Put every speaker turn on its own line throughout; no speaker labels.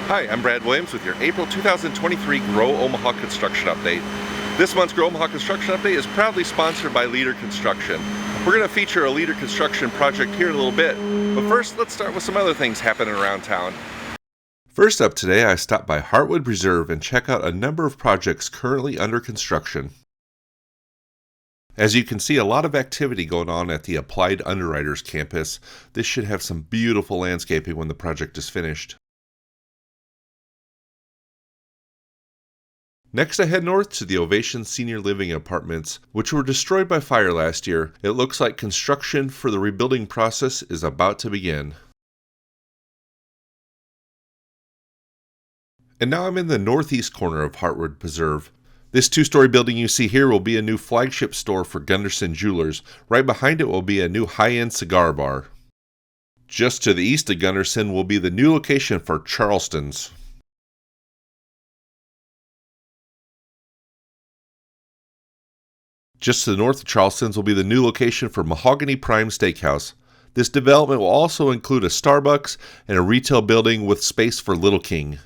Hi, I'm Brad Williams with your April 2023 Grow Omaha Construction Update. This month's Grow Omaha Construction Update is proudly sponsored by Leader Construction. We're going to feature a Leader Construction project here in a little bit, but first let's start with some other things happening around town. First up today, I stopped by Heartwood Preserve and check out a number of projects currently under construction. As you can see, a lot of activity going on at the Applied Underwriters campus. This should have some beautiful landscaping when the project is finished. Next, I head north to the Ovation Senior Living Apartments, which were destroyed by fire last year. It looks like construction for the rebuilding process is about to begin. And now I'm in the northeast corner of Heartwood Preserve. This two-story building you see here will be a new flagship store for Gunderson Jewelers. Right behind it will be a new high-end cigar bar. Just to the east of Gunderson will be the new location for Charleston's. Just to the north of Charleston's will be the new location for Mahogany Prime Steakhouse. This development will also include a Starbucks and a retail building with space for Little King.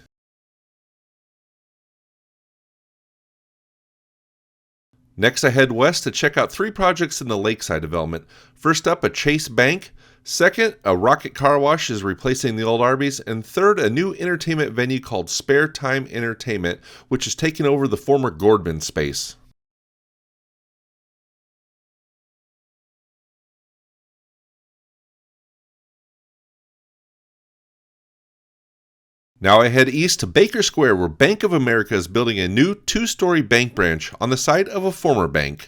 Next, I head west to check out three projects in the Lakeside development. First up, a Chase Bank. Second, a Rocket Car Wash is replacing the old Arby's. And third, a new entertainment venue called Spare Time Entertainment, which is taking over the former Gordman space. Now I head east to Baker Square, where Bank of America is building a new two-story bank branch on the site of a former bank.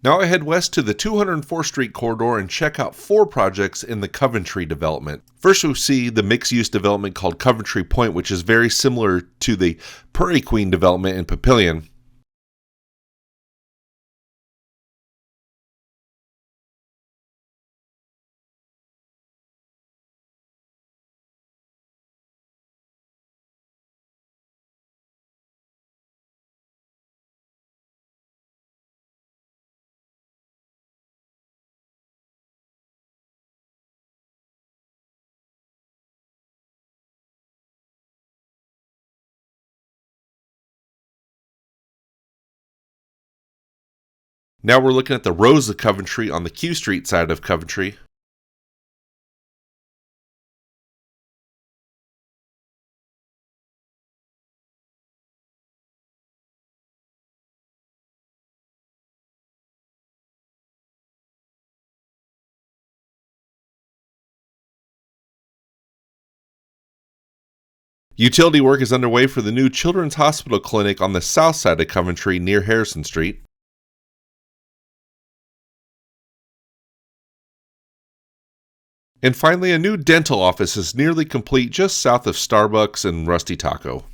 Now I head west to the 204th Street corridor and check out four projects in the Coventry development. First, we see the mixed-use development called Coventry Point, which is very similar to the Prairie Queen development in Papillion. Now we're looking at the Rose of Coventry on the Q Street side of Coventry. Utility work is underway for the new Children's Hospital Clinic on the south side of Coventry near Harrison Street. And finally, a new dental office is nearly complete just south of Starbucks and Rusty Taco.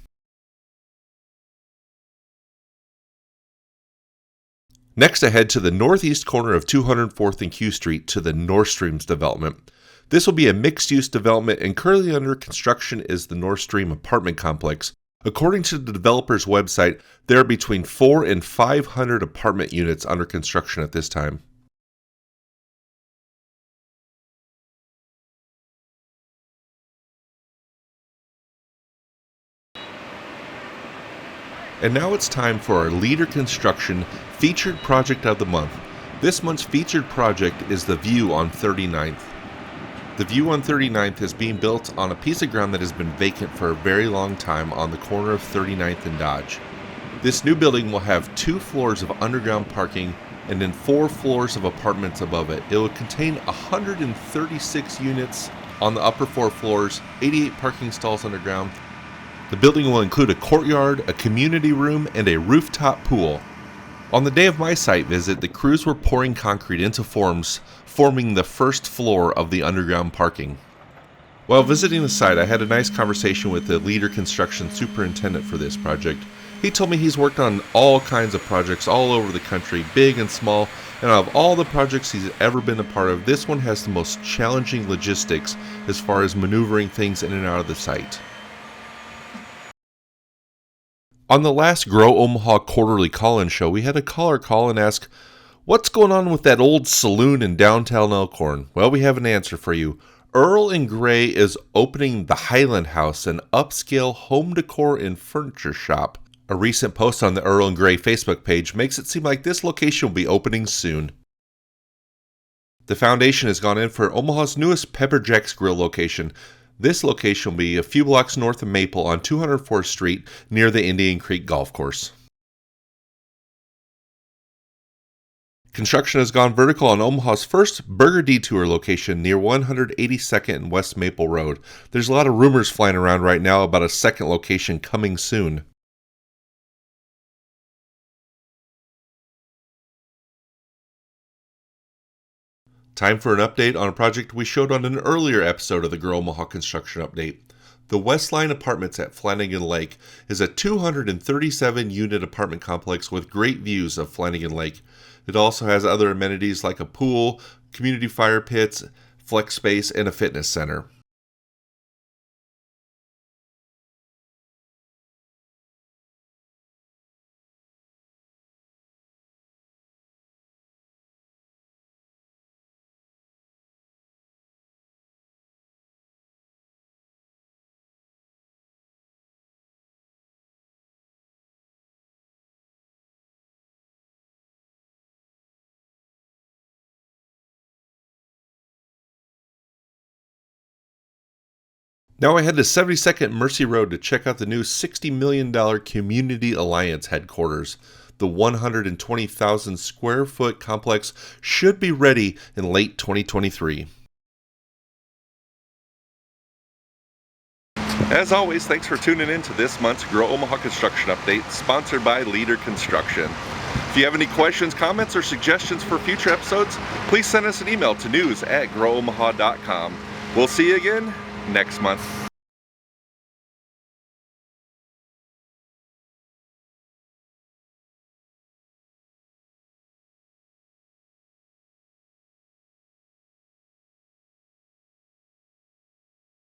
Next, I head to the northeast corner of 204th and Q Street to the North Streams development. This will be a mixed-use development, and currently under construction is the North Stream apartment complex. According to the developer's website, there are between 400 and 500 apartment units under construction at this time. And now it's time for our Leader Construction Featured Project of the Month. This month's featured project is the View on 39th. The View on 39th is being built on a piece of ground that has been vacant for a very long time on the corner of 39th and Dodge. This new building will have 2 floors of underground parking and then 4 floors of apartments above it. It will contain 136 units on the upper 4 floors, 88 parking stalls underground. The building will include a courtyard, a community room, and a rooftop pool. On the day of my site visit, the crews were pouring concrete into forms, forming the first floor of the underground parking. While visiting the site, I had a nice conversation with the Leader Construction superintendent for this project. He told me he's worked on all kinds of projects all over the country, big and small, and out of all the projects he's ever been a part of, this one has the most challenging logistics as far as maneuvering things in and out of the site. On the last Grow Omaha quarterly call-in show, we had a caller call and ask, What's going on with that old saloon in downtown Elkhorn? Well, we have an answer for you. Earl and Gray is opening the Highland House, an upscale home decor and furniture shop. A recent post on the Earl and Gray Facebook page makes it seem like this location will be opening soon. The foundation has gone in for Omaha's newest Pepper Jack's Grill location. This location will be a few blocks north of Maple on 204th Street near the Indian Creek Golf Course. Construction has gone vertical on Omaha's first Burger Detour location near 182nd and West Maple Road. There's a lot of rumors flying around right now about a second location coming soon. Time for an update on a project we showed on an earlier episode of the Grow Omaha Construction Update. The Westline Apartments at Flanagan Lake is a 237-unit apartment complex with great views of Flanagan Lake. It also has other amenities like a pool, community fire pits, flex space, and a fitness center. Now I head to 72nd Mercy Road to check out the new $60 million Community Alliance headquarters. The 120,000 square foot complex should be ready in late 2023. As always, thanks for tuning in to this month's Grow Omaha Construction Update, sponsored by Leader Construction. If you have any questions, comments, or suggestions for future episodes, please send us an email to news@growomaha.com. We'll see you again next month.